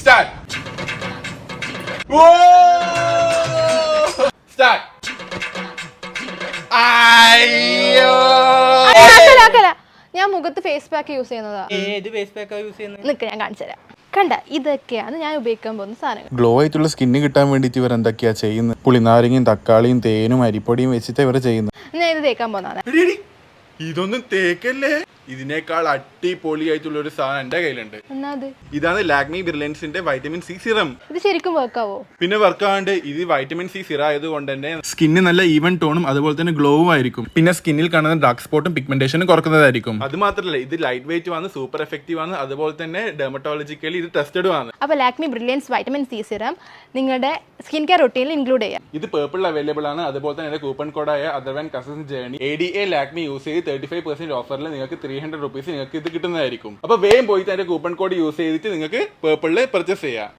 Start. Start. അയ്യോ ഞാൻ മുഖത്ത് ഫേസ് പാക്ക് യൂസ് ചെയ്യുന്നതാ. ഏത് ഫേസ് പാക്കാ യൂസ് ചെയ്യുന്നത്? നിക്ക് ഞാൻ കാണിച്ചു തരാം. കണ്ട, ഇതൊക്കെയാണ് ഞാൻ ഉപയോഗിക്കാൻ പോകുന്ന സാധനങ്ങൾ. ഗ്ലോ ആയിട്ടുള്ള സ്കിന്ന് കിട്ടാൻ വേണ്ടിയിട്ട് ഇവർ എന്തൊക്കെയാ ചെയ്യുന്നത്? പുളിനാരങ്ങയും തക്കാളിയും തേനും അരിപ്പൊടിയും വെച്ചിട്ട് ഇവർ ചെയ്യുന്നത്. ഞാൻ ഇത് തേക്കാൻ പോകുന്നതാണ്. ഇതൊന്നും തേക്കല്ലേ, ഇതിനേക്കാൾ അടിപൊളിയായിട്ടുള്ള ഒരു സാധനം എന്റെ കയ്യിലുണ്ട്. എന്നാ അത്? ഇതാണ് ലാക്മി ബ്രില്യൻസിന്റെ വൈറ്റമിൻ സി സിറം. ഇത് ശരിക്കും വർക്കാവോ? പിന്നെ വർക്കാണ്ട് ഇത് വൈറ്റമിൻ സി സിറം ആയതുകൊണ്ട് തന്നെ സ്കിന്നിന് നല്ല ഈവൻ ടോണും അതുപോലെ തന്നെ ഗ്ലോവും ആയിരിക്കും. പിന്നെ സ്കിന്നിൽ കാണുന്ന ഡാർക്ക് സ്പോട്ടും പിഗ്മെന്റേഷനും കുറക്കുന്നതായിരിക്കും. അത് മാത്രമല്ല, ഇത് ലൈറ്റ് വെയിറ്റ് ആണ്, സൂപ്പർ എഫക്റ്റീവ് ആണ്, അതുപോലെ തന്നെ ഡെർമറ്റോളജിക്കലി ഇത് ടെസ്റ്റഡ് ആണ്. അപ്പൊ Lakme brilliance vitamin C serum നിങ്ങളുടെ സ്കിൻ കെയർ റൊട്ടീനിൽ ഇൻക്ലൂഡ് ചെയ്യാം. ഇത് പേർപ്പിൾ അവൈലബിൾ ആണ്. അതുപോലെ തന്നെ എന്റെ കൂപ്പൺ കോഡായ Atharvan cousins journey ADA Lakme use ചെയ്ത് 35% ഓഫറിൽ നിങ്ങൾക്ക് 300 rupees നിങ്ങൾക്ക് ഇത് കിട്ടുന്നതായിരിക്കും. അപ്പൊ വേഗം പോയിട്ട് അതിന്റെ കൂപ്പൺ കോഡ് യൂസ് ചെയ്തിട്ട് നിങ്ങൾക്ക് പേർപ്പിളിൽ പർച്ചേസ് ചെയ്യാം.